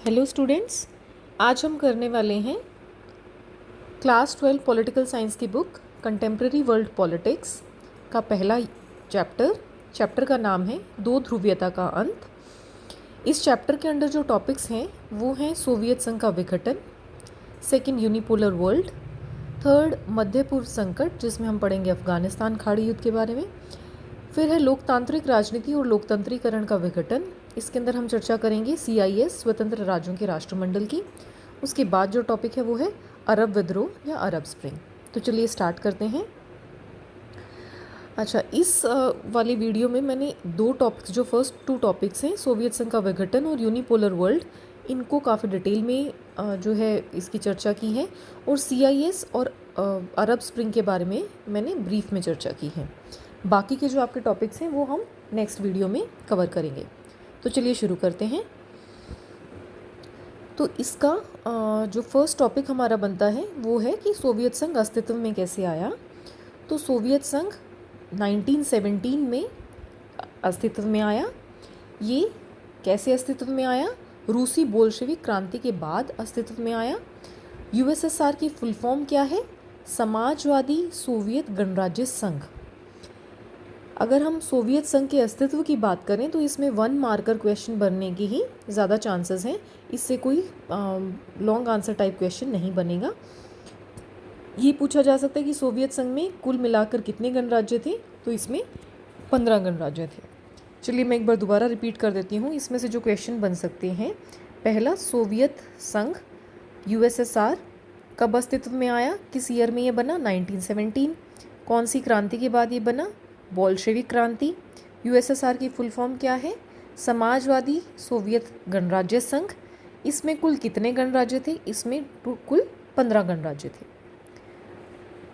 Hello students, आज हम करने वाले हैं क्लास 12 पॉलिटिकल साइंस की बुक कंटेम्प्रेरी वर्ल्ड पॉलिटिक्स का पहला चैप्टर का नाम है दो ध्रुवीयता का अंत। इस चैप्टर के अंदर जो टॉपिक्स हैं वो हैं सोवियत संघ का विघटन, सेकंड यूनिपोलर वर्ल्ड, थर्ड मध्य पूर्व संकट जिसमें हम पढ़ेंगे अफगानिस्तान खाड़ी युद्ध के बारे में, फिर है लोकतांत्रिक राजनीति और लोकतंत्रीकरण का विघटन। इसके अंदर हम चर्चा करेंगे CIS स्वतंत्र राज्यों के राष्ट्रमंडल की। उसके बाद जो टॉपिक है वो है अरब विद्रोह या अरब स्प्रिंग। तो चलिए स्टार्ट करते हैं। अच्छा, इस वाली वीडियो में मैंने दो टॉपिक्स, जो फर्स्ट टू टॉपिक्स हैं सोवियत संघ का विघटन और यूनिपोलर वर्ल्ड, इनको काफ़ी डिटेल में जो है इसकी चर्चा की है, और CIS और अरब स्प्रिंग के बारे में मैंने ब्रीफ में चर्चा की है। बाकी के जो आपके टॉपिक्स हैं वो हम नेक्स्ट वीडियो में कवर करेंगे। तो चलिए शुरू करते हैं। तो इसका जो फर्स्ट टॉपिक हमारा बनता है वो है कि सोवियत संघ अस्तित्व में कैसे आया। तो सोवियत संघ 1917 में अस्तित्व में आया। ये कैसे अस्तित्व में आया? रूसी बोल्शेविक क्रांति के बाद अस्तित्व में आया। USSR की फुल फॉर्म क्या है? समाजवादी सोवियत गणराज्य संघ। अगर हम सोवियत संघ के अस्तित्व की बात करें तो इसमें 1 मार्कर क्वेश्चन बनने की ही ज़्यादा चांसेस हैं। इससे कोई लॉन्ग आंसर टाइप क्वेश्चन नहीं बनेगा। ये पूछा जा सकता है कि सोवियत संघ में कुल मिलाकर कितने गणराज्य थे? तो इसमें 15 गणराज्य थे। चलिए मैं एक बार दोबारा रिपीट कर देती हूँ। इसमें से जो क्वेश्चन बन सकते हैं, पहला, सोवियत संघ USSR कब अस्तित्व में आया? किस ईयर में ये बना? 1917। कौन सी क्रांति के बाद ये बना? बोल्शेविक क्रांति। USSR की फुल फॉर्म क्या है? समाजवादी सोवियत गणराज्य संघ। इसमें कुल कितने गणराज्य थे? इसमें कुल 15 गणराज्य थे।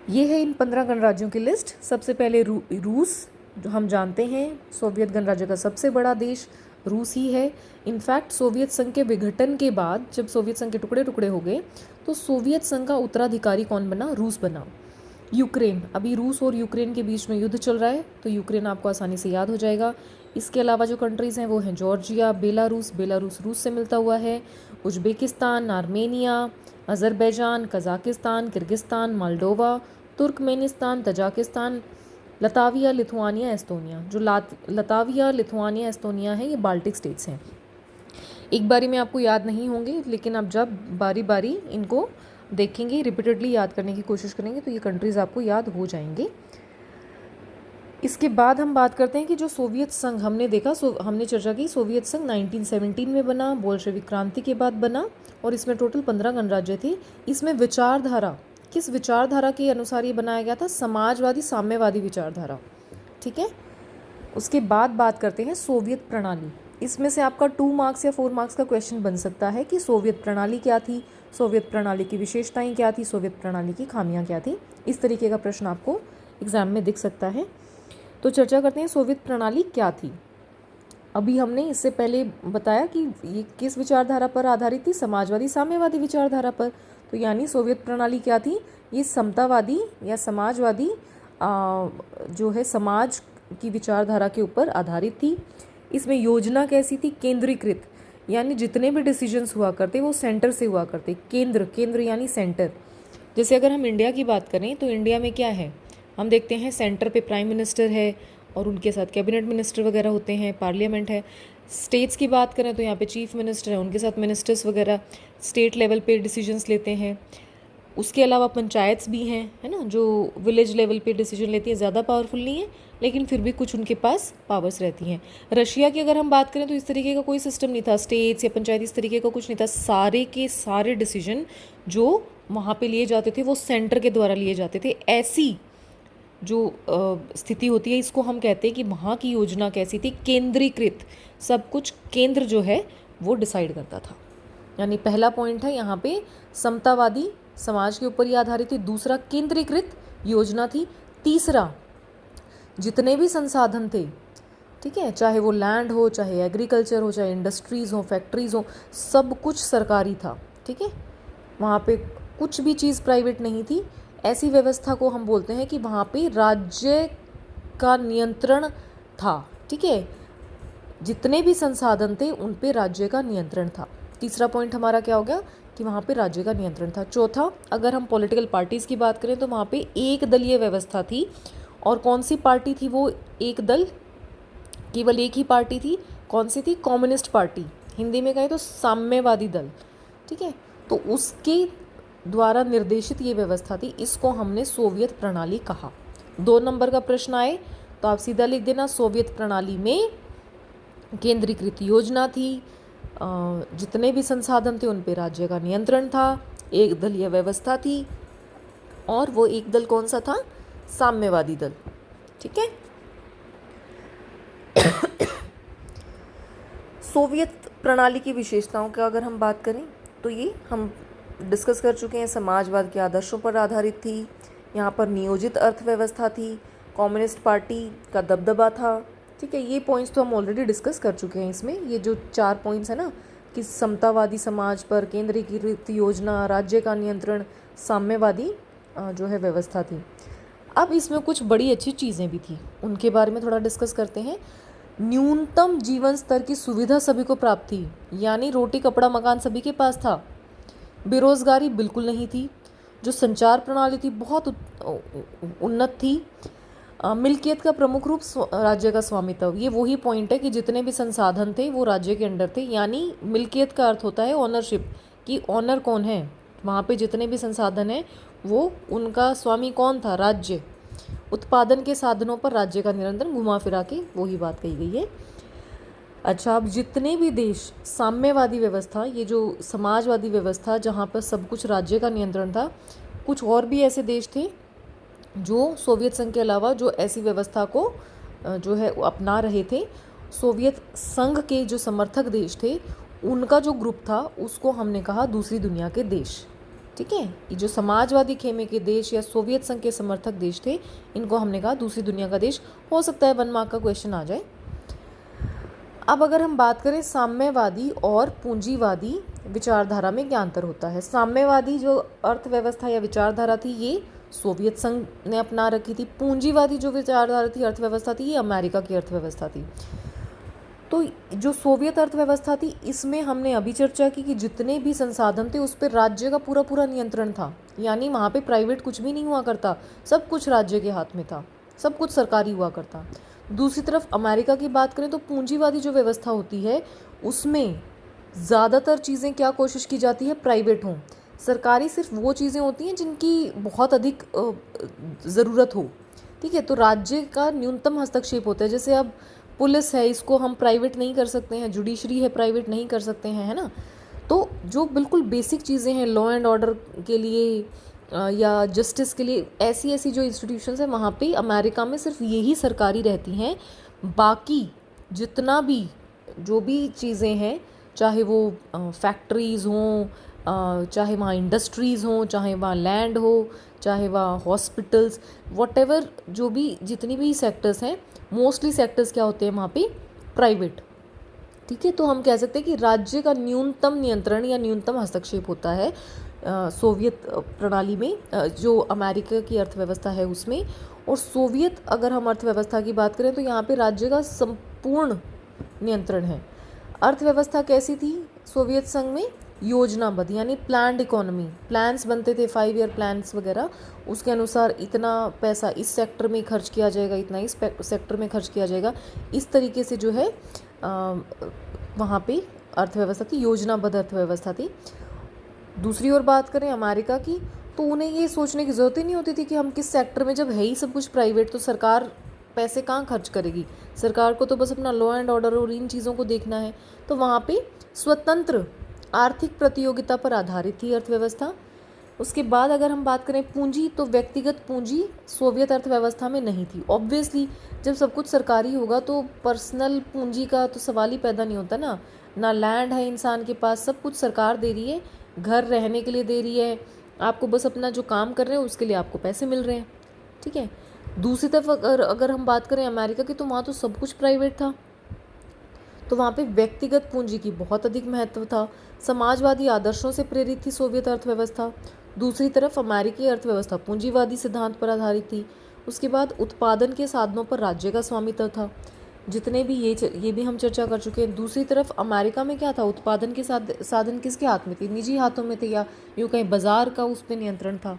ये है इन 15 गणराज्यों की लिस्ट। सबसे पहले रूस, जो हम जानते हैं सोवियत गणराज्य का सबसे बड़ा देश रूस ही है। इनफैक्ट सोवियत संघ के विघटन के बाद जब सोवियत संघ के टुकड़े टुकड़े हो गए तो सोवियत संघ का उत्तराधिकारी कौन बना? रूस बना। यूक्रेन, अभी रूस और यूक्रेन के बीच में युद्ध चल रहा है तो यूक्रेन आपको आसानी से याद हो जाएगा। इसके अलावा जो कंट्रीज़ हैं वो हैं जॉर्जिया, बेलारूस रूस से मिलता हुआ है, Uzbekistan, Armenia, Azerbaijan, Kazakhstan, Kyrgyzstan, Moldova, Turkmenistan, Tajikistan, Latvia, Lithuania, Estonia. जो लताविया, लिथुआनिया, एस्तोनिया है ये बाल्टिक स्टेट्स हैं। एक बारी में आपको याद नहीं होंगे, लेकिन आप जब बारी बारी इनको देखेंगे, रिपीटेडली याद करने की कोशिश करेंगे तो ये कंट्रीज़ आपको याद हो जाएंगे। इसके बाद हम बात करते हैं कि जो सोवियत संघ हमने देखा, हमने चर्चा की सोवियत संघ 1917 में बना, बोल्शेविक क्रांति के बाद बना, और इसमें टोटल 15 गणराज्य थे। इसमें विचारधारा, किस विचारधारा के अनुसार ये बनाया गया था? समाजवादी साम्यवादी विचारधारा। ठीक है। उसके बाद बात करते हैं सोवियत प्रणाली। इसमें से आपका 2 मार्क्स या 4 मार्क्स का क्वेश्चन बन सकता है कि सोवियत प्रणाली क्या थी, सोवियत प्रणाली की विशेषताएं क्या थी, सोवियत प्रणाली की खामियां क्या थी। इस तरीके का प्रश्न आपको एग्जाम में दिख सकता है। तो चर्चा करते हैं सोवियत प्रणाली क्या थी। अभी हमने इससे पहले बताया कि ये किस विचारधारा पर आधारित थी? समाजवादी साम्यवादी विचारधारा पर। तो यानी सोवियत प्रणाली क्या थी? ये समतावादी या समाजवादी जो है समाज की विचारधारा के ऊपर आधारित थी। इसमें योजना कैसी थी? केंद्रीकृत, यानी जितने भी डिसीजंस हुआ करते वो सेंटर से हुआ करते। केंद्र यानी सेंटर। जैसे अगर हम इंडिया की बात करें तो इंडिया में क्या है? हम देखते हैं सेंटर पे प्राइम मिनिस्टर है और उनके साथ कैबिनेट मिनिस्टर वगैरह होते हैं, पार्लियामेंट है। स्टेट्स की बात करें तो यहाँ पे चीफ मिनिस्टर है, उनके साथ मिनिस्टर्स वगैरह स्टेट लेवल पे डिसीजंस लेते हैं। उसके अलावा पंचायत्स भी हैं, है ना, जो विलेज लेवल पे डिसीजन लेती है। ज़्यादा पावरफुल नहीं है लेकिन फिर भी कुछ उनके पास पावर्स रहती हैं। रशिया की अगर हम बात करें तो इस तरीके का कोई सिस्टम नहीं था, स्टेट्स या पंचायत इस तरीके का कुछ नहीं था। सारे के सारे डिसीजन जो वहाँ पे लिए जाते थे वो सेंटर के द्वारा लिए जाते थे। ऐसी जो स्थिति होती है इसको हम कहते हैं कि वहाँ की योजना कैसी थी? केंद्रीकृत। सब कुछ केंद्र जो है वो डिसाइड करता था। यानी पहला पॉइंट है यहाँ पे समतावादी समाज के ऊपर ही आधारित थी। दूसरा, केंद्रीकृत योजना थी। तीसरा, जितने भी संसाधन थे, ठीक है, चाहे वो लैंड हो, चाहे एग्रीकल्चर हो, चाहे इंडस्ट्रीज़ हो, फैक्ट्रीज़ हो, सब कुछ सरकारी था। ठीक है, वहाँ पे कुछ भी चीज़ प्राइवेट नहीं थी। ऐसी व्यवस्था को हम बोलते हैं कि वहाँ पे राज्य का नियंत्रण था। ठीक है, जितने भी संसाधन थे उन पे राज्य का नियंत्रण था। तीसरा पॉइंट हमारा क्या हो गया कि वहाँ पे राज्य का नियंत्रण था। चौथा, अगर हम पॉलिटिकल पार्टीज़ की बात करें तो वहाँ पे एक दलीय व्यवस्था थी। और कौन सी पार्टी थी वो एक दल, केवल एक ही पार्टी थी, कौन सी थी? कम्युनिस्ट पार्टी, हिंदी में कहें तो साम्यवादी दल। ठीक है, तो उसके द्वारा निर्देशित ये व्यवस्था थी, इसको हमने सोवियत प्रणाली कहा। 2 नंबर का प्रश्न आए तो आप सीधा लिख देना, सोवियत प्रणाली में केंद्रीकृत योजना थी, जितने भी संसाधन थे उन पे राज्य का नियंत्रण था, एक दलीय व्यवस्था थी, और वो एक दल कौन सा था? साम्यवादी दल। ठीक है, सोवियत प्रणाली की विशेषताओं का अगर हम बात करें तो ये हम डिस्कस कर चुके हैं। समाजवाद के आदर्शों पर आधारित थी, यहाँ पर नियोजित अर्थव्यवस्था थी, कम्युनिस्ट पार्टी का दबदबा था। ठीक है, ये पॉइंट्स तो हम ऑलरेडी डिस्कस कर चुके हैं इसमें। ये जो 4 पॉइंट्स है ना कि समतावादी समाज पर केंद्रीकृत योजना, राज्य का नियंत्रण, साम्यवादी जो है व्यवस्था थी। अब इसमें कुछ बड़ी अच्छी चीज़ें भी थी, उनके बारे में थोड़ा डिस्कस करते हैं। न्यूनतम जीवन स्तर की सुविधा सभी को प्राप्त थी, यानी रोटी कपड़ा मकान सभी के पास था। बेरोजगारी बिल्कुल नहीं थी। जो संचार प्रणाली थी बहुत उन्नत थी। मिल्कियत का प्रमुख रूप राज्य का स्वामित्व, ये वही पॉइंट है कि जितने भी संसाधन थे वो राज्य के अंडर थे, यानी मिल्कियत का अर्थ होता है ओनरशिप, कि ओनर कौन है वहाँ पे, जितने भी संसाधन हैं वो उनका स्वामी कौन था? राज्य। उत्पादन के साधनों पर राज्य का नियंत्रण, घुमा फिरा के वही बात कही गई है। अच्छा, अब जितने भी देश साम्यवादी व्यवस्था, ये जो समाजवादी व्यवस्था जहाँ पर सब कुछ राज्य का नियंत्रण था, कुछ और भी ऐसे देश थे जो सोवियत संघ के अलावा जो ऐसी व्यवस्था को जो है अपना रहे थे। सोवियत संघ के जो समर्थक देश थे उनका जो ग्रुप था उसको हमने कहा दूसरी दुनिया के देश। ठीक है, ये जो समाजवादी खेमे के देश या सोवियत संघ के समर्थक देश थे, इनको हमने कहा दूसरी दुनिया का देश। हो सकता है 1 मार्क का क्वेश्चन आ जाए। अब अगर हम बात करें साम्यवादी और पूंजीवादी विचारधारा में क्या अंतर होता है। साम्यवादी जो अर्थव्यवस्था या विचारधारा थी ये सोवियत संघ ने अपना रखी थी। पूंजीवादी जो विचारधारा थी, अर्थव्यवस्था थी, ये अमेरिका की अर्थव्यवस्था थी। तो जो सोवियत अर्थव्यवस्था थी इसमें हमने अभी चर्चा की कि जितने भी संसाधन थे उस पर राज्य का पूरा पूरा नियंत्रण था, यानी वहाँ पे प्राइवेट कुछ भी नहीं हुआ करता, सब कुछ राज्य के हाथ में था, सब कुछ सरकारी हुआ करता। दूसरी तरफ अमेरिका की बात करें तो पूंजीवादी जो व्यवस्था होती है उसमें ज़्यादातर चीज़ें क्या कोशिश की जाती है? प्राइवेट हों। सरकारी सिर्फ वो चीज़ें होती हैं जिनकी बहुत अधिक ज़रूरत हो। ठीक है, तो राज्य का न्यूनतम हस्तक्षेप होता है। जैसे अब पुलिस है, इसको हम प्राइवेट नहीं कर सकते हैं, जुडिशरी है प्राइवेट नहीं कर सकते हैं, है ना। तो जो बिल्कुल बेसिक चीज़ें हैं लॉ एंड ऑर्डर के लिए या जस्टिस के लिए, ऐसी ऐसी जो इंस्टीट्यूशंस हैं वहाँ पे अमेरिका में सिर्फ यही सरकारी रहती हैं। बाकी जितना भी जो भी चीज़ें हैं, चाहे वो फैक्ट्रीज़ हों, चाहे वहाँ इंडस्ट्रीज़ हों, चाहे वहाँ लैंड हो, चाहे वहाँ हॉस्पिटल्स, वॉटेवर, जो भी जितनी भी सेक्टर्स हैं, मोस्टली सेक्टर्स क्या होते हैं वहाँ पे? प्राइवेट। ठीक है, तो हम कह सकते हैं कि राज्य का न्यूनतम नियंत्रण या न्यूनतम हस्तक्षेप होता है सोवियत प्रणाली में, जो अमेरिका की अर्थव्यवस्था है उसमें। और सोवियत अगर हम अर्थव्यवस्था की बात करें तो यहाँ पे राज्य का संपूर्ण नियंत्रण है। अर्थव्यवस्था कैसी थी सोवियत संघ में? योजनाबद्ध, यानी प्लान्ड इकोनॉमी, प्लान्स बनते थे, 5 ईयर प्लान्स वगैरह, उसके अनुसार इतना पैसा इस सेक्टर में खर्च किया जाएगा, इतना इस सेक्टर में खर्च किया जाएगा, इस तरीके से जो है वहाँ पे अर्थव्यवस्था थी, योजनाबद्ध अर्थव्यवस्था थी। दूसरी ओर बात करें अमेरिका की, तो उन्हें ये सोचने की ज़रूरत ही नहीं होती थी कि हम किस सेक्टर में, जब है ही सब कुछ प्राइवेट, तो सरकार पैसे कहाँ खर्च करेगी। सरकार को तो बस अपना लॉ एंड ऑर्डर और इन चीज़ों को देखना है। तो वहाँ पे स्वतंत्र आर्थिक प्रतियोगिता पर आधारित थी अर्थव्यवस्था। उसके बाद अगर हम बात करें पूंजी, तो व्यक्तिगत पूंजी सोवियत अर्थव्यवस्था में नहीं थी। ऑब्वियसली जब सब कुछ सरकारी होगा तो पर्सनल पूंजी का तो सवाल ही पैदा नहीं होता ना लैंड है इंसान के पास, सब कुछ सरकार दे रही है, घर रहने के लिए दे रही है, आपको बस अपना जो काम कर रहे हैं उसके लिए आपको पैसे मिल रहे हैं। ठीक है, दूसरी तरफ अगर हम बात करें अमेरिका की, तो वहाँ तो सब कुछ प्राइवेट था, तो वहाँ पे व्यक्तिगत पूंजी की बहुत अधिक महत्व था। समाजवादी आदर्शों से प्रेरित थी सोवियत अर्थव्यवस्था। दूसरी तरफ अमेरिकी अर्थव्यवस्था पूंजीवादी सिद्धांत पर आधारित थी। उसके बाद उत्पादन के साधनों पर राज्य का स्वामित्व था। जितने भी ये भी हम चर्चा कर चुके हैं। दूसरी तरफ अमेरिका में क्या था, उत्पादन के साधन किसके हाथ में थे, निजी हाथों में थे, या यूँ कहीं बाजार का उस पर नियंत्रण था।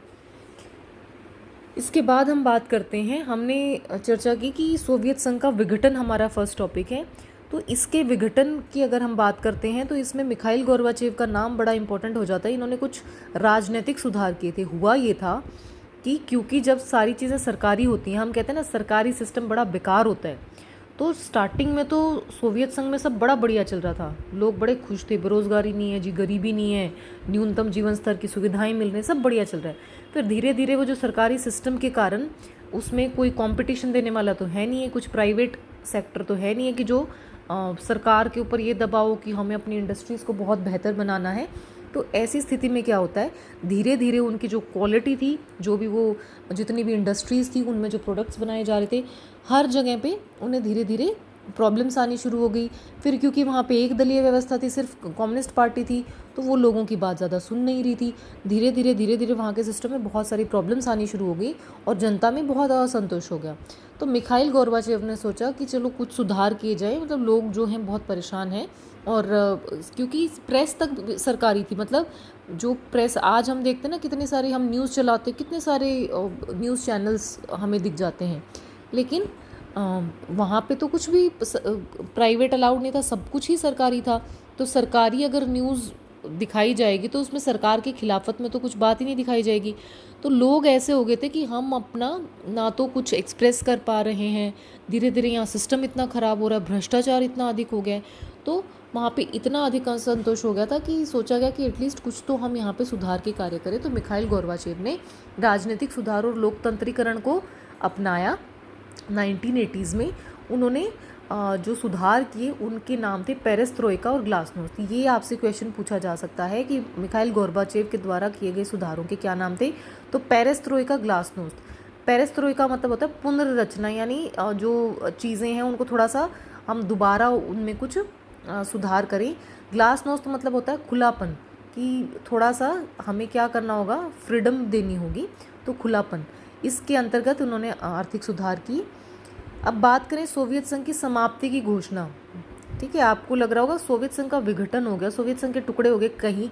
इसके बाद हम बात करते हैं, हमने चर्चा की कि सोवियत संघ का विघटन हमारा फर्स्ट टॉपिक है। तो इसके विघटन की अगर हम बात करते हैं तो इसमें मिखाइल गोर्बाचेव का नाम बड़ा इंपॉर्टेंट हो जाता है। इन्होंने कुछ राजनीतिक सुधार किए थे। हुआ ये था कि क्योंकि जब सारी चीज़ें सरकारी होती हैं, हम कहते हैं ना सरकारी सिस्टम बड़ा बेकार होता है, तो स्टार्टिंग में तो सोवियत संघ में सब बड़ा बढ़िया चल रहा था, लोग बड़े खुश थे, बेरोजगारी नहीं है जी, गरीबी नहीं है, न्यूनतम जीवन स्तर की सुविधाएं मिल रही हैं, सब बढ़िया चल रहा है। फिर धीरे धीरे वो जो सरकारी सिस्टम के कारण उसमें कोई कंपटीशन देने वाला तो है नहीं है, कुछ प्राइवेट सेक्टर तो है नहीं है कि जो सरकार के ऊपर ये दबाव कि हमें अपनी इंडस्ट्रीज़ को बहुत बेहतर बनाना है। तो ऐसी स्थिति में क्या होता है, धीरे धीरे उनकी जो क्वालिटी थी, जो भी वो जितनी भी इंडस्ट्रीज़ थी, उनमें जो प्रोडक्ट्स बनाए जा रहे थे, हर जगह पे उन्हें धीरे धीरे प्रॉब्लम्स आनी शुरू हो गई। फिर क्योंकि वहाँ पे एक दलीय व्यवस्था थी, सिर्फ कम्युनिस्ट पार्टी थी, तो वो लोगों की बात ज़्यादा सुन नहीं रही थी। धीरे धीरे वहाँ के सिस्टम में बहुत सारी प्रॉब्लम्स आनी शुरू हो गई और जनता में बहुत असंतोष हो गया। तो मिखाइल गोर्बाचेव ने सोचा कि चलो कुछ सुधार किए जाए, मतलब लोग जो हैं बहुत परेशान हैं। और क्योंकि प्रेस तक सरकारी थी, मतलब जो प्रेस आज हम देखते हैं ना, कितने सारे हम न्यूज़ चलाते हैं, कितने सारे न्यूज़ चैनल्स हमें दिख जाते हैं, लेकिन वहाँ पे तो कुछ भी प्राइवेट अलाउड नहीं था, सब कुछ ही सरकारी था। तो सरकारी अगर न्यूज़ दिखाई जाएगी तो उसमें सरकार के खिलाफत में तो कुछ बात ही नहीं दिखाई जाएगी। तो लोग ऐसे हो गए थे कि हम अपना ना तो कुछ एक्सप्रेस कर पा रहे हैं, धीरे धीरे यहाँ सिस्टम इतना ख़राब हो रहा है, भ्रष्टाचार इतना अधिक हो गया है, तो वहाँ पे इतना अधिक असंतोष हो गया था कि सोचा गया कि एटलीस्ट कुछ तो हम यहाँ पे सुधार के कार्य करें। तो मिखाइल गोर्बाचेव ने राजनीतिक सुधार और लोकतंत्रीकरण को अपनाया। 1980s में उन्होंने जो सुधार किए उनके नाम थे पेरेस्ट्रोइका और ग्लासनोस्ट। ये आपसे क्वेश्चन पूछा जा सकता है कि मिखाइल गोर्बाचेव के द्वारा किए गए सुधारों के क्या नाम थे। तो पेरेस्ट्रोइका, ग्लासनोस्ट। पेरेस्ट्रोइका मतलब होता है पुनर्रचना, यानी जो चीज़ें हैं उनको थोड़ा सा हम दोबारा उनमें कुछ सुधार करें। ग्लासनोस्ट मतलब होता है खुलापन, कि थोड़ा सा हमें क्या करना होगा, फ्रीडम देनी होगी, तो खुलापन। इसके अंतर्गत उन्होंने आर्थिक सुधार की। अब बात करें सोवियत संघ की समाप्ति की घोषणा। ठीक है, आपको लग रहा होगा सोवियत संघ का विघटन हो गया, सोवियत संघ के टुकड़े हो गए, कहीं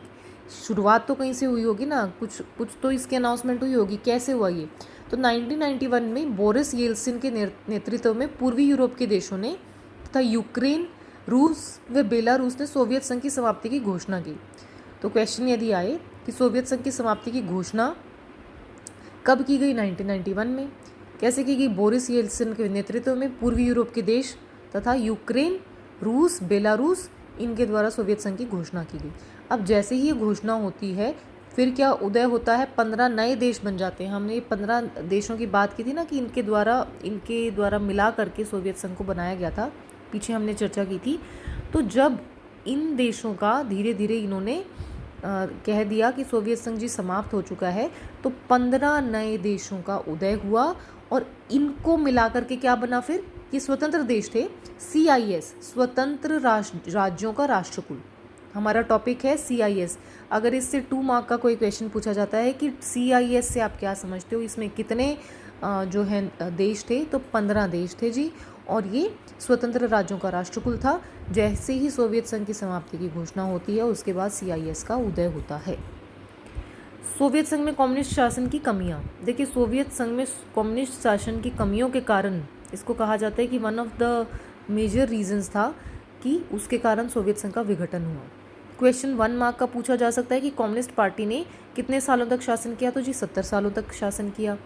शुरुआत तो कहीं से हुई होगी ना, कुछ तो इसकी अनाउंसमेंट हुई होगी। कैसे हुआ ये? तो 1991 में बोरिस येल्सिन के नेतृत्व में पूर्वी यूरोप के देशों ने तथा यूक्रेन, रूस व बेलारूस ने सोवियत संघ की समाप्ति की घोषणा की। तो क्वेश्चन यदि आए कि सोवियत संघ की समाप्ति की घोषणा कब की गई? 1991 में। कैसे की गई? बोरिस येल्सिन के नेतृत्व में पूर्वी यूरोप के देश तथा यूक्रेन, रूस, बेलारूस, इनके द्वारा सोवियत संघ की घोषणा की गई। अब जैसे ही ये घोषणा होती है, फिर क्या उदय होता है, 15 नए देश बन जाते हैं। हमने 15 देशों की बात की थी ना कि इनके द्वारा मिला करके सोवियत संघ को बनाया गया था, पीछे हमने चर्चा की थी। तो जब इन देशों का धीरे धीरे इन्होंने कह दिया कि सोवियत संघ जी समाप्त हो चुका है, तो 15 नए देशों का उदय हुआ और इनको मिलाकर के क्या बना फिर? ये स्वतंत्र देश थे, CIS, स्वतंत्र राज्यों का राष्ट्रकुल। हमारा टॉपिक है CIS। अगर इससे 2 मार्क का कोई क्वेश्चन पूछा जाता है कि CIS से आप क्या समझते हो, इसमें कितने जो है देश थे, तो 15 देश थे जी, और ये स्वतंत्र राज्यों का राष्ट्रकुल था। जैसे ही सोवियत संघ की समाप्ति की घोषणा होती है, उसके बाद CIS का उदय होता है। सोवियत संघ में कम्युनिस्ट शासन की कमियां। देखिए, सोवियत संघ में कम्युनिस्ट शासन की कमियों के कारण इसको कहा जाता है कि one of the major reasons था कि उसके कारण सोवियत संघ का विघटन हुआ। क्वेश्चन 1 मार्क का पूछा जा सकता है कि कम्युनिस्ट पार्टी ने कितने सालों तक शासन किया? तो जी 70 सालों तक शासन किया।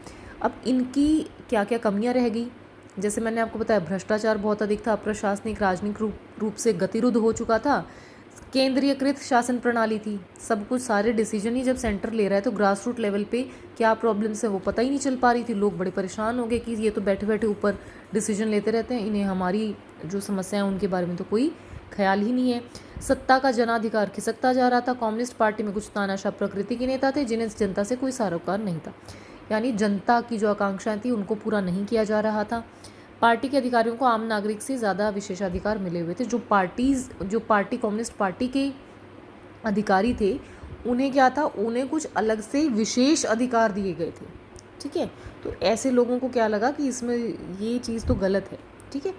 अब इनकी क्या क्या कमियां रह गई? जैसे मैंने आपको बताया, भ्रष्टाचार बहुत अधिक था, प्रशासनिक राजनीतिक रूप से गतिरुद्ध हो चुका था, केंद्रीयकृत शासन प्रणाली थी, सब कुछ सारे डिसीजन ही जब सेंटर ले रहा है तो ग्रास रूट लेवल पे क्या प्रॉब्लम्स है वो पता ही नहीं चल पा रही थी। लोग बड़े परेशान हो गए कि ये तो बैठे बैठे ऊपर डिसीजन लेते रहते हैं, इन्हें हमारी जो समस्या है उनके बारे में तो कोई ख्याल ही नहीं है। सत्ता का जनाधिकार खिसकता जा रहा था। कम्युनिस्ट पार्टी में कुछ तानाशाह प्रकृति के नेता थे जिन्हें जनता से कोई सरोकार नहीं था, यानी जनता की जो आकांक्षाएं थी उनको पूरा नहीं किया जा रहा था। पार्टी के अधिकारियों को आम नागरिक से ज़्यादा विशेषाधिकार मिले हुए थे। जो पार्टी कम्युनिस्ट पार्टी के अधिकारी थे, उन्हें क्या था, उन्हें कुछ अलग से विशेष अधिकार दिए गए थे। ठीक है, तो ऐसे लोगों को क्या लगा कि इसमें ये चीज़ तो गलत है। ठीक है,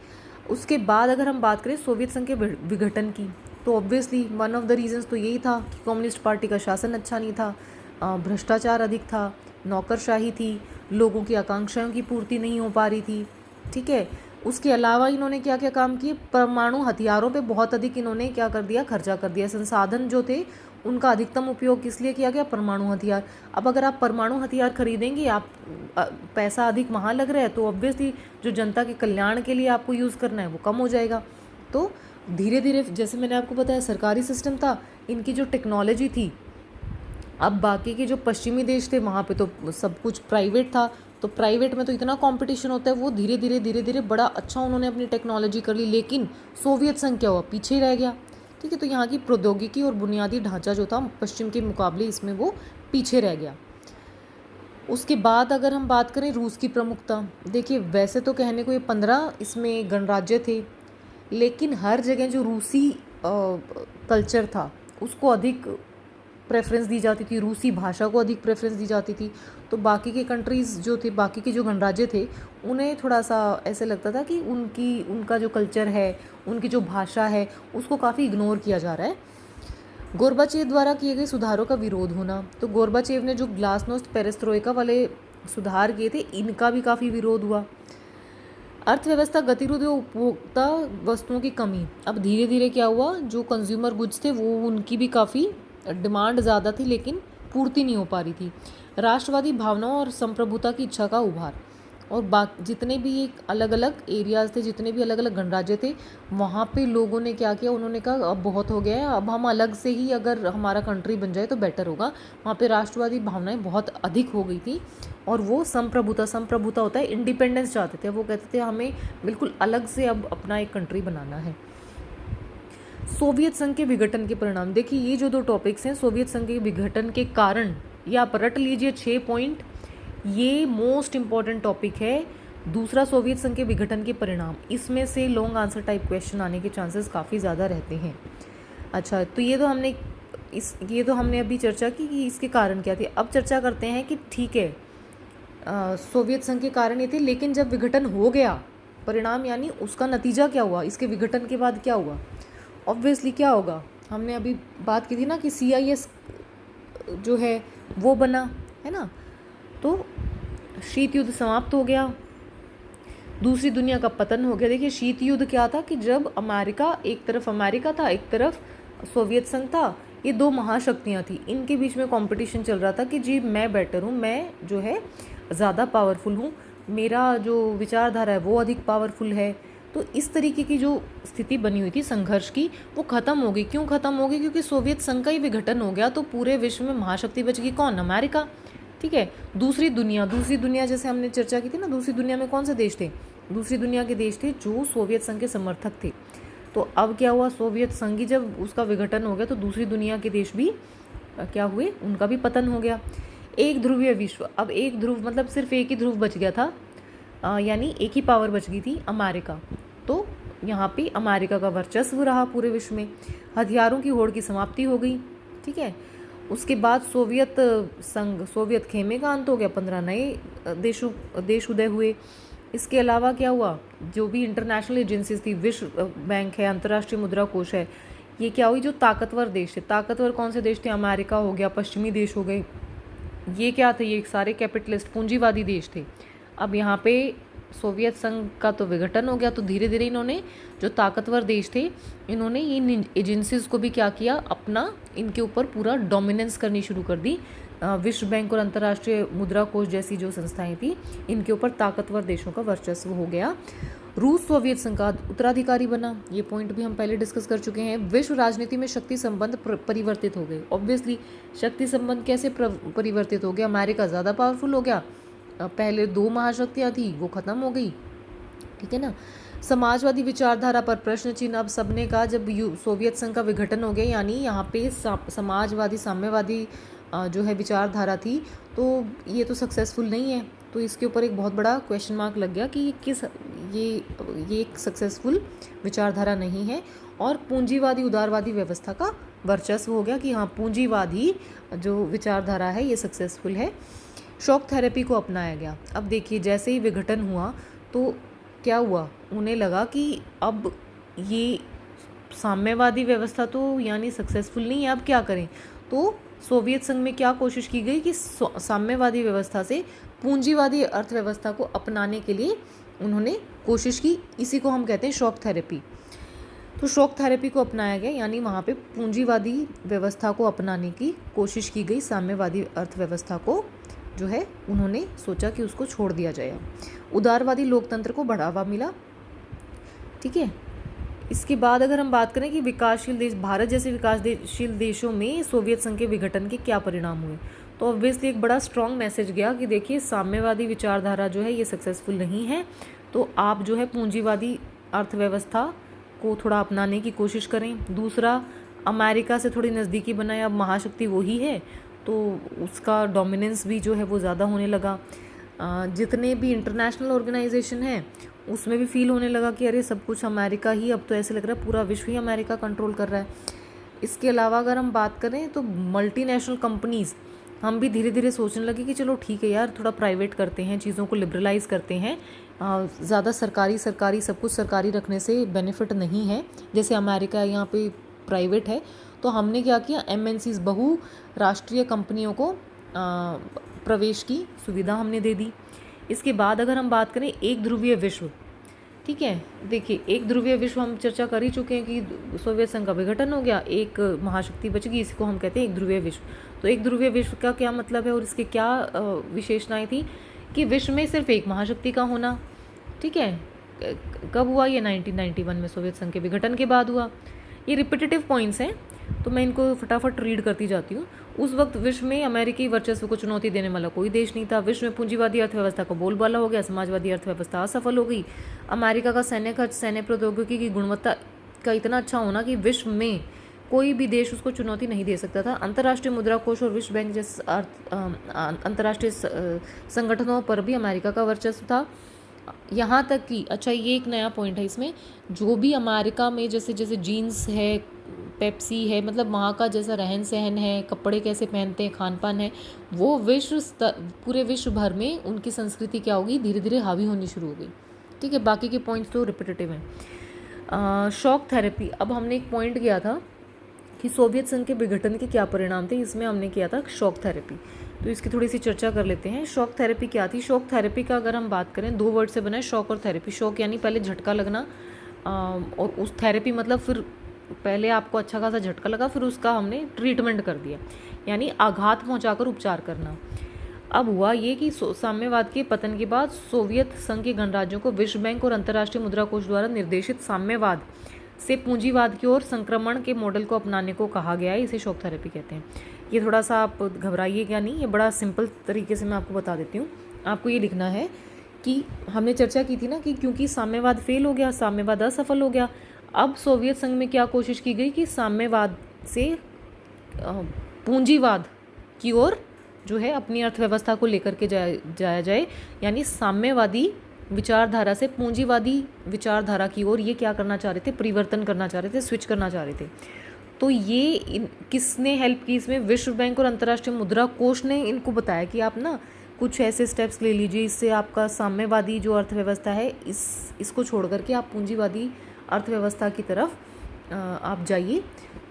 उसके बाद अगर हम बात करें सोवियत संघ के विघटन की, तो obviously one of the reasons तो यही था कि कम्युनिस्ट पार्टी का शासन अच्छा नहीं था, भ्रष्टाचार अधिक था, नौकरशाही थी, लोगों की आकांक्षाओं की पूर्ति नहीं हो पा रही थी। ठीक है, उसके अलावा इन्होंने क्या क्या काम किए, परमाणु हथियारों पे बहुत अधिक इन्होंने क्या कर दिया, खर्चा कर दिया। संसाधन जो थे उनका अधिकतम उपयोग किस लिए किया गया, परमाणु हथियार। अब अगर आप परमाणु हथियार खरीदेंगे, आप पैसा अधिक वहाँ लग रहा है, तो ऑब्वियसली जो जनता के कल्याण के लिए आपको यूज़ करना है वो कम हो जाएगा। तो धीरे धीरे, जैसे मैंने आपको बताया, सरकारी सिस्टम था, इनकी जो टेक्नोलॉजी थी, अब बाकी के जो पश्चिमी देश थे वहाँ पे तो सब कुछ प्राइवेट था, तो प्राइवेट में तो इतना कंपटीशन होता है, वो धीरे धीरे बड़ा अच्छा उन्होंने अपनी टेक्नोलॉजी कर ली, लेकिन सोवियत संघ क्या हुआ, पीछे रह गया। ठीक है, तो यहाँ की प्रौद्योगिकी और बुनियादी ढांचा जो था पश्चिम के मुकाबले इसमें वो पीछे रह गया। उसके बाद अगर हम बात करें रूस की प्रमुखता, देखिए वैसे तो कहने को ये 15 इसमें गणराज्य थे, लेकिन हर जगह जो रूसी कल्चर था उसको अधिक प्रेफरेंस दी जाती थी, रूसी भाषा को अधिक प्रेफरेंस दी जाती थी। तो बाकी के कंट्रीज़ जो थे, बाकी के जो गणराज्य थे, उन्हें थोड़ा सा ऐसे लगता था कि उनका जो कल्चर है, उनकी जो भाषा है, उसको काफ़ी इग्नोर किया जा रहा है। गोर्बाचेव द्वारा किए गए सुधारों का विरोध होना, तो गोर्बाचेव ने जो ग्लासनोस्ट पेरेस्ट्रोइका वाले सुधार किए थे, इनका भी काफ़ी विरोध हुआ। अर्थव्यवस्था गतिरोध और उपभोक्ता वस्तुओं की कमी, अब धीरे धीरे क्या हुआ, जो कंज्यूमर गुड्स थे वो उनकी भी काफ़ी डिमांड ज़्यादा थी, लेकिन पूर्ति नहीं हो पा रही थी। राष्ट्रवादी भावनाओं और संप्रभुता की इच्छा का उभार, और जितने भी एक अलग अलग एरियाज़ थे, जितने भी अलग अलग गणराज्य थे, वहाँ पे लोगों ने क्या किया, उन्होंने कहा अब बहुत हो गया है, अब हम अलग से ही अगर हमारा कंट्री बन जाए तो बेटर होगा। वहाँ पे राष्ट्रवादी भावनाएं बहुत अधिक हो गई थी, और वो संप्रभुता होता है, इंडिपेंडेंस चाहते थे। वो कहते थे हमें बिल्कुल अलग से अब अपना एक कंट्री बनाना है। सोवियत संघ के विघटन के परिणाम, देखिए ये जो 2 टॉपिक्स हैं, सोवियत संघ के विघटन के कारण, ये आप रट लीजिए 6 पॉइंट, ये मोस्ट इम्पॉर्टेंट टॉपिक है। दूसरा सोवियत संघ के विघटन के परिणाम, इसमें से लॉन्ग आंसर टाइप क्वेश्चन आने के चांसेस काफ़ी ज़्यादा रहते हैं। अच्छा, तो ये तो हमने अभी चर्चा की कि इसके कारण क्या थे। अब चर्चा करते हैं कि ठीक है, सोवियत संघ के कारण ये थे, लेकिन जब विघटन हो गया, परिणाम यानी उसका नतीजा क्या हुआ, इसके विघटन के बाद क्या हुआ। ऑब्वियसली क्या होगा, हमने अभी बात की थी ना कि CIS जो है वो बना है ना, तो शीत युद्ध समाप्त हो गया, दूसरी दुनिया का पतन हो गया। देखिए शीत युद्ध क्या था कि जब अमेरिका, एक तरफ अमेरिका था, एक तरफ सोवियत संघ था, ये 2 महाशक्तियाँ थी, इनके बीच में कंपटीशन चल रहा था कि जी मैं बेटर हूँ, मैं जो है ज़्यादा पावरफुल हूँ, मेरा जो विचारधारा है वो अधिक पावरफुल है। तो इस तरीके की जो स्थिति बनी हुई थी संघर्ष की, वो ख़त्म हो गई। क्यों ख़त्म हो गई, क्योंकि सोवियत संघ का ही विघटन हो गया, तो पूरे विश्व में महाशक्ति बच गई, कौन, अमेरिका। ठीक है, दूसरी दुनिया जैसे हमने चर्चा की थी ना, दूसरी दुनिया में कौन से देश थे, दूसरी दुनिया के देश थे जो सोवियत संघ के समर्थक थे। तो अब क्या हुआ, सोवियत संघ ही जब उसका विघटन हो गया, तो दूसरी दुनिया के देश भी क्या हुए, उनका भी पतन हो गया। एक ध्रुवीय विश्व, अब एक ध्रुव मतलब सिर्फ एक ही ध्रुव बच गया था, यानी एक ही पावर बच गई थी, अमेरिका। तो यहाँ पे अमेरिका का वर्चस्व रहा पूरे विश्व में। हथियारों की होड़ की समाप्ति हो गई। ठीक है, उसके बाद सोवियत खेमे का अंत हो गया, 15 नए देश उदय हुए। इसके अलावा क्या हुआ, जो भी इंटरनेशनल एजेंसीज थी, विश्व बैंक है, अंतर्राष्ट्रीय मुद्रा कोष है, ये क्या हुई, जो ताकतवर देश थे, ताकतवर कौन से देश थे, अमेरिका हो गया, पश्चिमी देश हो गए, ये क्या थे, ये सारे कैपिटलिस्ट पूंजीवादी देश थे। अब यहाँ पे सोवियत संघ का तो विघटन हो गया, तो धीरे धीरे इन्होंने, जो ताकतवर देश थे, इन्होंने इन एजेंसीज को भी क्या किया, अपना इनके ऊपर पूरा डोमिनेंस करनी शुरू कर दी। विश्व बैंक और अंतर्राष्ट्रीय मुद्रा कोष जैसी जो संस्थाएं थी, इनके ऊपर ताकतवर देशों का वर्चस्व हो गया। रूस सोवियत संघ का उत्तराधिकारी बना, ये पॉइंट भी हम पहले डिस्कस कर चुके हैं। विश्व राजनीति में शक्ति संबंध परिवर्तित हो गए। ऑब्वियसली शक्ति संबंध कैसे परिवर्तित हो गया, अमेरिका ज़्यादा पावरफुल हो गया, पहले 2 महाशक्तियाँ थी वो ख़त्म हो गई। ठीक है ना, समाजवादी विचारधारा पर प्रश्न चिन्ह, अब सबने कहा जब सोवियत संघ का विघटन हो गया, यानी यहाँ पे समाजवादी साम्यवादी जो है विचारधारा थी, तो ये तो सक्सेसफुल नहीं है, तो इसके ऊपर एक बहुत बड़ा क्वेश्चन मार्क लग गया कि ये एक सक्सेसफुल विचारधारा नहीं है। और पूंजीवादी उदारवादी व्यवस्था का वर्चस्व हो गया कि हाँ, पूंजीवादी जो विचारधारा है ये सक्सेसफुल है। शॉक थेरेपी को अपनाया गया। अब देखिए जैसे ही विघटन हुआ तो क्या हुआ, उन्हें लगा कि अब ये साम्यवादी व्यवस्था तो यानी सक्सेसफुल नहीं है, अब क्या करें। तो सोवियत संघ में क्या कोशिश की गई कि साम्यवादी व्यवस्था से पूंजीवादी अर्थव्यवस्था को अपनाने के लिए उन्होंने कोशिश की। इसी को हम कहते हैं शॉक थेरेपी। तो शॉक थेरेपी को अपनाया गया, यानी वहाँ पे पूंजीवादी व्यवस्था को अपनाने की कोशिश की गई। साम्यवादी अर्थव्यवस्था को जो है उन्होंने सोचा कि उसको छोड़ दिया जाए। उदारवादी लोकतंत्र को बढ़ावा मिला। ठीक है, इसके बाद अगर हम बात करें कि विकासशील देश, भारत जैसे विकासशील देशों में सोवियत संघ के विघटन के क्या परिणाम हुए, तो ऑब्वियसली एक बड़ा स्ट्रॉन्ग मैसेज गया कि देखिए साम्यवादी विचारधारा जो है ये सक्सेसफुल नहीं है, तो आप जो है पूंजीवादी अर्थव्यवस्था को थोड़ा अपनाने की कोशिश करें। दूसरा, अमेरिका से थोड़ी नज़दीकी बनाए, अब महाशक्ति वही है तो उसका डोमिनेंस भी जो है वो ज़्यादा होने लगा। जितने भी इंटरनेशनल ऑर्गेनाइजेशन हैं उसमें भी फील होने लगा कि अरे सब कुछ अमेरिका ही, अब तो ऐसे लग रहा है पूरा विश्व ही अमेरिका कंट्रोल कर रहा है। इसके अलावा अगर हम बात करें तो मल्टीनेशनल कंपनीज़, हम भी धीरे धीरे सोचने लगे कि चलो ठीक है यार, थोड़ा प्राइवेट करते हैं, चीज़ों को लिबरलाइज़ करते हैं। ज़्यादा सरकारी सब कुछ सरकारी रखने से बेनिफिट नहीं है। जैसे अमेरिका यहाँ पे प्राइवेट है, तो हमने क्या किया, MNCs बहुराष्ट्रीय कंपनियों को प्रवेश की सुविधा हमने दे दी। इसके बाद अगर हम बात करें एक ध्रुवीय विश्व, ठीक है, देखिए एक ध्रुवीय विश्व हम चर्चा कर ही चुके हैं कि सोवियत संघ का विघटन हो गया, एक महाशक्ति बच गई, इसी को हम कहते हैं एक ध्रुवीय विश्व। तो एक ध्रुवीय विश्व का क्या मतलब है और इसके क्या विशेषताएं थी कि विश्व में सिर्फ एक महाशक्ति का होना। ठीक है, कब हुआ ये 1991 में सोवियत संघ के विघटन के बाद हुआ। ये रिपीटेटिव पॉइंट्स हैं तो मैं इनको फटाफट रीड करती जाती हूँ। उस वक्त विश्व में अमेरिकी वर्चस्व को चुनौती देने वाला कोई देश नहीं था। विश्व में पूंजीवादी अर्थव्यवस्था का बोलबाला हो गया, समाजवादी अर्थव्यवस्था असफल हो गई। अमेरिका का सैन्य खर्च, सैन्य प्रौद्योगिकी की गुणवत्ता का इतना अच्छा होना कि विश्व में कोई भी देश उसको चुनौती नहीं दे सकता था। अंतर्राष्ट्रीय मुद्रा कोष और विश्व बैंक जैसे अंतर्राष्ट्रीय संगठनों पर भी अमेरिका का वर्चस्व था। यहाँ तक कि अच्छा, ये एक नया पॉइंट है इसमें, जो भी अमेरिका में जैसे जैसे जीन्स है, पेप्सी है, मतलब वहाँ का जैसा रहन सहन है, कपड़े कैसे पहनते हैं, खान पान है, वो पूरे विश्व भर में उनकी संस्कृति क्या होगी, धीरे धीरे हावी होनी शुरू हो गई। ठीक है, बाकी के पॉइंट्स तो रिपीटेटिव हैं। शॉक थेरेपी, अब हमने एक पॉइंट किया था कि सोवियत संघ के विघटन के क्या परिणाम थे, इसमें हमने किया था शॉक थेरेपी, तो इसकी थोड़ी सी चर्चा कर लेते हैं। शॉक थेरेपी क्या थी? शॉक थेरेपी का अगर हम बात करें, दो वर्ड से बना है शॉक और थेरेपी। शॉक यानी पहले झटका लगना, और उस थेरेपी मतलब फिर पहले आपको अच्छा खासा झटका लगा, फिर उसका हमने ट्रीटमेंट कर दिया, यानी आघात पहुंचाकर उपचार करना। अब हुआ ये कि साम्यवाद के पतन के बाद सोवियत संघ के गणराज्यों को विश्व बैंक और अंतर्राष्ट्रीय मुद्रा कोष द्वारा निर्देशित साम्यवाद से पूंजीवाद की ओर संक्रमण के मॉडल को अपनाने को कहा गया है। इसे शॉक थेरेपी कहते हैं। ये थोड़ा सा आप घबराइएगा नहीं, ये बड़ा सिंपल तरीके से मैं आपको बता देती हूँ। आपको ये लिखना है कि हमने चर्चा की थी ना कि क्योंकि साम्यवाद फेल हो गया, साम्यवाद असफल हो गया, अब सोवियत संघ में क्या कोशिश की गई कि साम्यवाद से पूंजीवाद की ओर जो है अपनी अर्थव्यवस्था को लेकर के जाया जाए, यानी साम्यवादी विचारधारा से पूंजीवादी विचारधारा की ओर ये क्या करना चाह रहे थे, परिवर्तन करना चाह रहे थे, स्विच करना चाह रहे थे। तो ये किसने हेल्प की इसमें? विश्व बैंक और अंतर्राष्ट्रीय मुद्रा कोष ने इनको बताया कि आप ना कुछ ऐसे स्टेप्स ले लीजिए, इससे आपका साम्यवादी जो अर्थव्यवस्था है इसको छोड़ करके आप पूंजीवादी अर्थव्यवस्था की तरफ आप जाइए।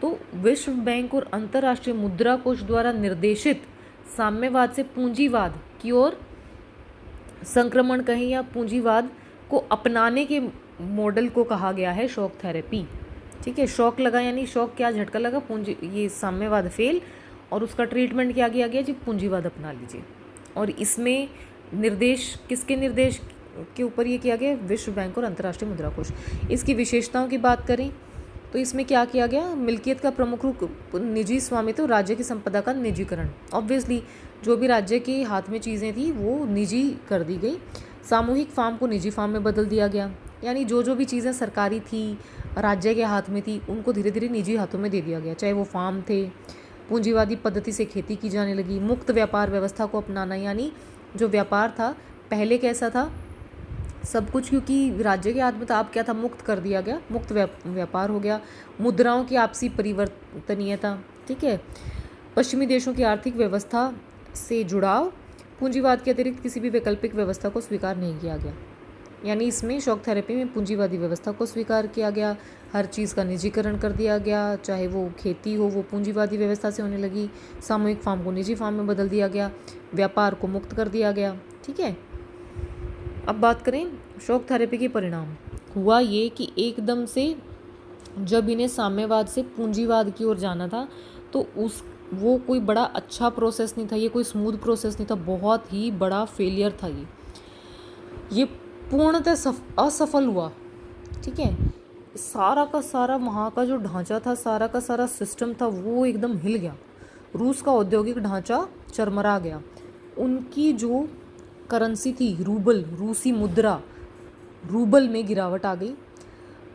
तो विश्व बैंक और अंतर्राष्ट्रीय मुद्रा कोष द्वारा निर्देशित साम्यवाद से पूंजीवाद की ओर संक्रमण कहें या पूंजीवाद को अपनाने के मॉडल को कहा गया है शॉक थेरेपी। ठीक है, शॉक लगा यानी शॉक क्या, झटका लगा, ये साम्यवाद फेल, और उसका ट्रीटमेंट क्या किया गया जी, पूंजीवाद अपना लीजिए। और इसमें निर्देश किसके निर्देश के ऊपर ये किया गया? विश्व बैंक और अंतर्राष्ट्रीय मुद्रा कोष। इसकी विशेषताओं की बात करें तो इसमें क्या किया गया? मिल्कियत का प्रमुख रूप निजी स्वामित्व, राज्य की संपदा का निजीकरण। ऑब्वियसली जो भी राज्य के हाथ में चीज़ें थी वो निजी कर दी गई। सामूहिक फार्म को निजी फार्म में बदल दिया गया, यानी जो भी चीज़ें सरकारी थी, राज्य के हाथ में थी, उनको धीरे धीरे निजी हाथों में दे दिया गया, चाहे वो फार्म थे। पूंजीवादी पद्धति से खेती की जाने लगी। मुक्त व्यापार व्यवस्था को अपनाना, यानी जो व्यापार था पहले कैसा था, सब कुछ क्योंकि राज्य के हाथ में था, अब क्या था, मुक्त कर दिया गया, मुक्त व्यापार हो गया। मुद्राओं की आपसी परिवर्तनीयता, ठीक है। पश्चिमी देशों की आर्थिक व्यवस्था से जुड़ाव। पूंजीवाद के अतिरिक्त किसी भी वैकल्पिक व्यवस्था को स्वीकार नहीं किया गया। यानी इसमें शॉक थेरेपी में पूंजीवादी व्यवस्था को स्वीकार किया गया, हर चीज़ का निजीकरण कर दिया गया, चाहे वो खेती हो वो पूंजीवादी व्यवस्था से होने लगी, सामूहिक फार्म को निजी फार्म में बदल दिया गया, व्यापार को मुक्त कर दिया गया। ठीक है, अब बात करें शॉक थेरेपी के परिणाम। हुआ ये कि एकदम से जब इन्हें साम्यवाद से पूंजीवाद की ओर जाना था तो वो कोई बड़ा अच्छा प्रोसेस नहीं था, ये कोई स्मूथ प्रोसेस नहीं था, बहुत ही बड़ा फेलियर था ये पूर्णतः असफल हुआ। ठीक है, सारा का सारा वहाँ का जो ढांचा था, सारा का सारा सिस्टम था, वो एकदम हिल गया। रूस का औद्योगिक ढांचा चरमरा गया। उनकी जो करेंसी थी रूबल, रूसी मुद्रा, रूबल में गिरावट आ गई।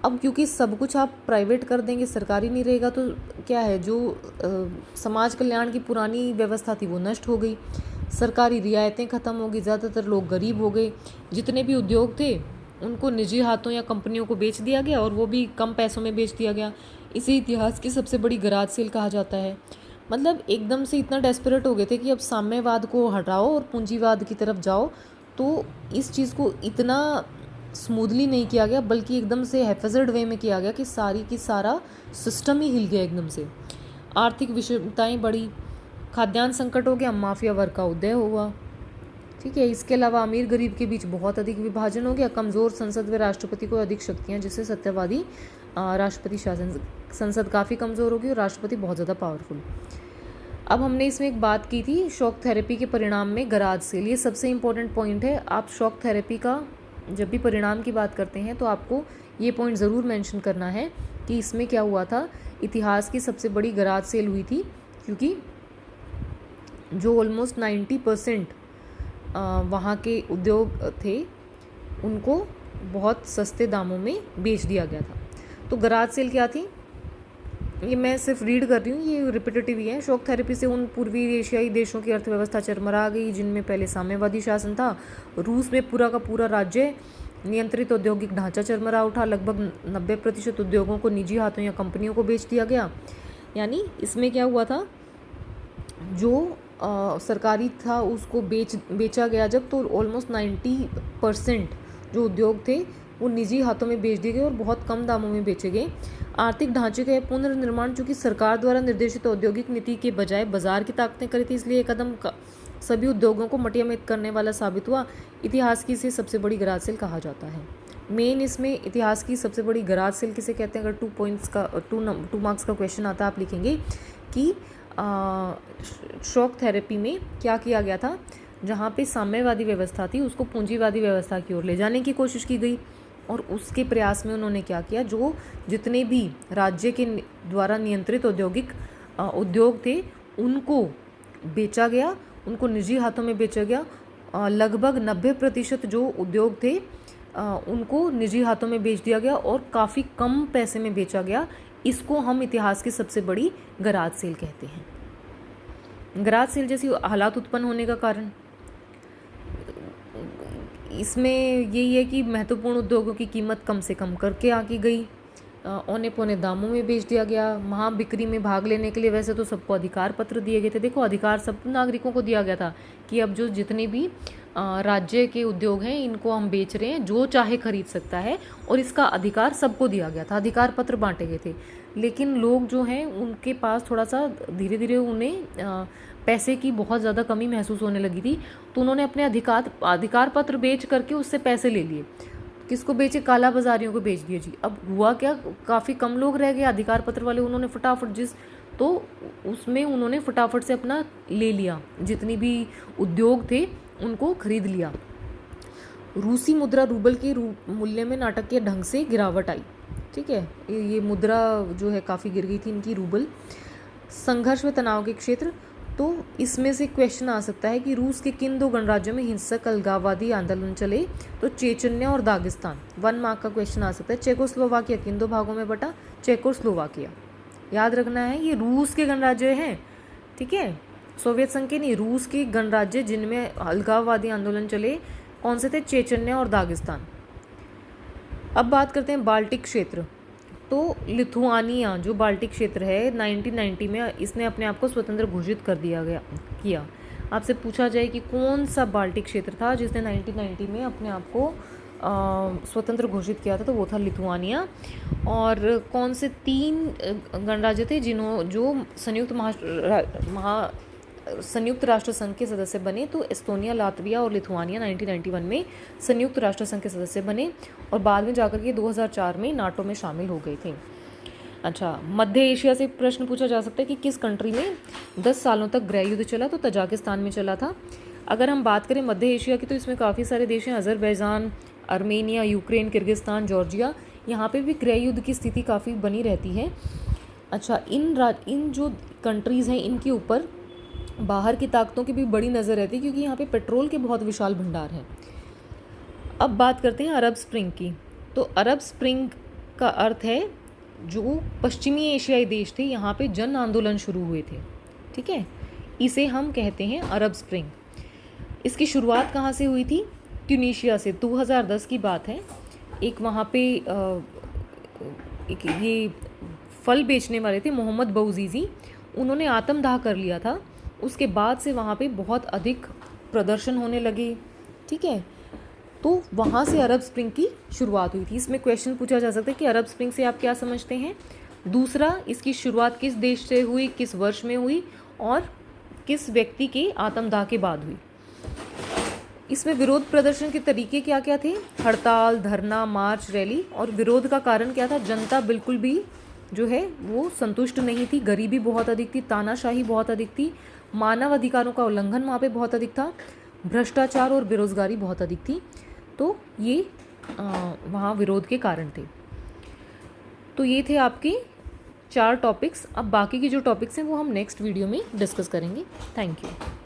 अब क्योंकि सब कुछ आप प्राइवेट कर देंगे, सरकारी नहीं रहेगा, तो क्या है, जो समाज कल्याण की पुरानी व्यवस्था थी वो नष्ट हो गई, सरकारी रियायतें ख़त्म हो गई, ज़्यादातर लोग गरीब हो गए, जितने भी उद्योग थे उनको निजी हाथों या कंपनियों को बेच दिया गया, और वो भी कम पैसों में बेच दिया गया। इसे इतिहास की सबसे बड़ी गराज सेल कहा जाता है। मतलब एकदम से इतना डेस्परेट हो गए थे कि अब साम्यवाद को हटाओ और पूंजीवाद की तरफ जाओ। तो इस चीज़ को इतना स्मूथली नहीं किया गया, बल्कि एकदम से हैफेजर्ड वे में किया गया कि सारी की सारा सिस्टम ही हिल गया एकदम से। आर्थिक विषमताएं बढ़ी, खाद्यान्न संकट हो गया, माफिया वर्ग का उदय हुआ। ठीक है, इसके अलावा अमीर गरीब के बीच बहुत अधिक विभाजन हो गया, कमज़ोर संसद व राष्ट्रपति को अधिक शक्तियाँ, जिससे सत्यवादी राष्ट्रपति शासन, संसद काफ़ी कमज़ोर हो गई और राष्ट्रपति बहुत ज़्यादा पावरफुल। अब हमने इसमें एक बात की थी शॉक थेरेपी के परिणाम में गराज सेल, ये सबसे इम्पोर्टेंट पॉइंट है। आप शॉक थेरेपी का जब भी परिणाम की बात करते हैं तो आपको ये पॉइंट ज़रूर मेंशन करना है कि इसमें क्या हुआ था। इतिहास की सबसे बड़ी गराज सेल हुई थी, क्योंकि जो ऑलमोस्ट 90% वहाँ के उद्योग थे उनको बहुत सस्ते दामों में बेच दिया गया था। तो गराज सेल क्या थी, ये मैं सिर्फ रीड कर रही हूँ, ये रिपीटेटिव ही है। शॉक थेरेपी से उन पूर्वी एशियाई देशों की अर्थव्यवस्था चरमरा गई जिनमें पहले साम्यवादी शासन था। रूस में पूरा का पूरा राज्य नियंत्रित औद्योगिक ढांचा चरमरा उठा, लगभग 90% उद्योगों को निजी हाथों या कंपनियों को बेच दिया गया। यानी इसमें क्या हुआ था, जो सरकारी था उसको बेचा गया जब, तो ऑलमोस्ट 90% जो उद्योग थे वो निजी हाथों में बेच दिए गए और बहुत कम दामों में बेचे गए। आर्थिक ढांचे का पुनर्निर्माण चूंकि सरकार द्वारा निर्देशित औद्योगिक नीति के बजाय बाजार की ताकतें करी थी, इसलिए एक कदम सभी उद्योगों को मटियामेद करने वाला साबित हुआ। इतिहास की इसे सबसे बड़ी गराज सेल कहा जाता है। मेन इसमें इतिहास की सबसे बड़ी गराज सेल किसे कहते हैं, अगर 2 मार्क्स का क्वेश्चन आता है आप लिखेंगे कि शॉक थेरेपी में क्या किया गया था, जहाँ पे साम्यवादी व्यवस्था थी उसको पूंजीवादी व्यवस्था की ओर ले जाने की कोशिश की गई, और उसके प्रयास में उन्होंने क्या किया, जो जितने भी राज्य के द्वारा नियंत्रित औद्योगिक उद्योग थे उनको बेचा गया, उनको निजी हाथों में बेचा गया। लगभग 90% जो उद्योग थे उनको निजी हाथों में बेच दिया गया और काफ़ी कम पैसे में बेचा गया। इसको हम इतिहास की सबसे बड़ी गराज सेल कहते हैं। गराज सेल जैसी हालात उत्पन्न होने का कारण इसमें यही है कि महत्वपूर्ण उद्योगों की कीमत कम से कम करके आकी गई, औने पौने दामों में बेच दिया गया। महाबिक्री में भाग लेने के लिए वैसे तो सबको अधिकार पत्र दिए गए थे। देखो, अधिकार सब नागरिकों को दिया गया था कि अब जो जितने भी राज्य के उद्योग हैं इनको हम बेच रहे हैं, जो चाहे खरीद सकता है, और इसका अधिकार सबको दिया गया था, अधिकार पत्र बांटे गए थे। लेकिन लोग जो हैं उनके पास थोड़ा सा धीरे धीरे उन्हें पैसे की बहुत ज़्यादा कमी महसूस होने लगी थी, तो उन्होंने अपने अधिकार पत्र बेच करके उससे पैसे ले लिए। किसको बेचे, काला बाजारियों को बेच दिए जी। अब हुआ क्या, काफ़ी कम लोग रह गए अधिकार पत्र वाले, उन्होंने फटाफट उसमें उन्होंने फटाफट से अपना ले लिया, जितनी भी उद्योग थे उनको खरीद लिया। रूसी मुद्रा रूबल के मूल्य में नाटकीय ढंग से गिरावट आई। ठीक है, ये मुद्रा जो है काफ़ी गिर गई थी इनकी, रूबल। संघर्ष व तनाव के क्षेत्र, तो इसमें से क्वेश्चन आ सकता है कि रूस के किन 2 गणराज्यों में हिंसक अलगाववादी आंदोलन चले, तो चेचन्या और दागिस्तान। 1 मार्क का क्वेश्चन आ सकता है। चेकोस्लोवाकिया किन 2 भागों में बटा, चेकोस्लोवाकिया। याद रखना है ये रूस के गणराज्य हैं, ठीक है, सोवियत संघ के नहीं, रूस के गणराज्य जिनमें अलगाववादी आंदोलन चले कौन से थे, चेचन्या और दागिस्तान। अब बात करते हैं बाल्टिक क्षेत्र। तो लिथुआनिया जो बाल्टिक क्षेत्र है 1990 में इसने अपने आप को स्वतंत्र घोषित कर आपसे पूछा जाए कि कौन सा बाल्टिक क्षेत्र था जिसने 1990 में अपने आप को स्वतंत्र घोषित किया था, तो वो था लिथुआनिया। और कौन से 3 गणराज्य थे जो संयुक्त राष्ट्र संघ के सदस्य बने? तो एस्टोनिया, लातविया और लिथुआनिया 1991 में संयुक्त राष्ट्र संघ के सदस्य बने और बाद में जाकर के 2004 में नाटो में शामिल हो गए थे। अच्छा, मध्य एशिया से प्रश्न पूछा जा सकता है कि किस कंट्री में 10 सालों तक गृह युद्ध चला? तो तजाकिस्तान में चला था। अगर हम बात करें मध्य एशिया की, तो इसमें काफ़ी सारे देश हैं, Azerbaijan, Armenia, Ukraine, Kyrgyzstan, Georgia. यहाँ पे भी गृह युद्ध की स्थिति काफ़ी बनी रहती है। अच्छा, इन जो कंट्रीज़ हैं इनके ऊपर बाहर की ताकतों की भी बड़ी नज़र रहती है, क्योंकि यहाँ पे पेट्रोल के बहुत विशाल भंडार हैं। अब बात करते हैं अरब स्प्रिंग की। तो अरब स्प्रिंग का अर्थ है जो पश्चिमी एशियाई देश थे, यहाँ पे जन आंदोलन शुरू हुए थे, ठीक है, इसे हम कहते हैं अरब स्प्रिंग। इसकी शुरुआत कहाँ से हुई थी? ट्यूनीशिया से। 2010 की बात है। एक वहाँ पे एक ये फल बेचने वाले थे मोहम्मद बouziज़ी, उन्होंने आत्मदाह कर लिया था। उसके बाद से वहाँ पे बहुत अधिक प्रदर्शन होने लगे, ठीक है, तो वहाँ से अरब स्प्रिंग की शुरुआत हुई थी। इसमें क्वेश्चन पूछा जा सकता है कि अरब स्प्रिंग से आप क्या समझते हैं? दूसरा, इसकी शुरुआत किस देश से हुई, किस वर्ष में हुई और किस व्यक्ति के आत्मदाह के बाद हुई? इसमें विरोध प्रदर्शन के तरीके क्या क्या थे? हड़ताल, धरना, मार्च, रैली। और विरोध का कारण क्या था? जनता बिल्कुल भी जो है वो संतुष्ट नहीं थी, गरीबी बहुत अधिक थी, तानाशाही बहुत अधिक थी, मानव अधिकारों का उल्लंघन वहाँ पे बहुत अधिक था, भ्रष्टाचार और बेरोजगारी बहुत अधिक थी। तो ये वहाँ विरोध के कारण थे। तो ये थे आपके 4 टॉपिक्स। अब बाकी के जो टॉपिक्स हैं वो हम नेक्स्ट वीडियो में डिस्कस करेंगे। Thank you.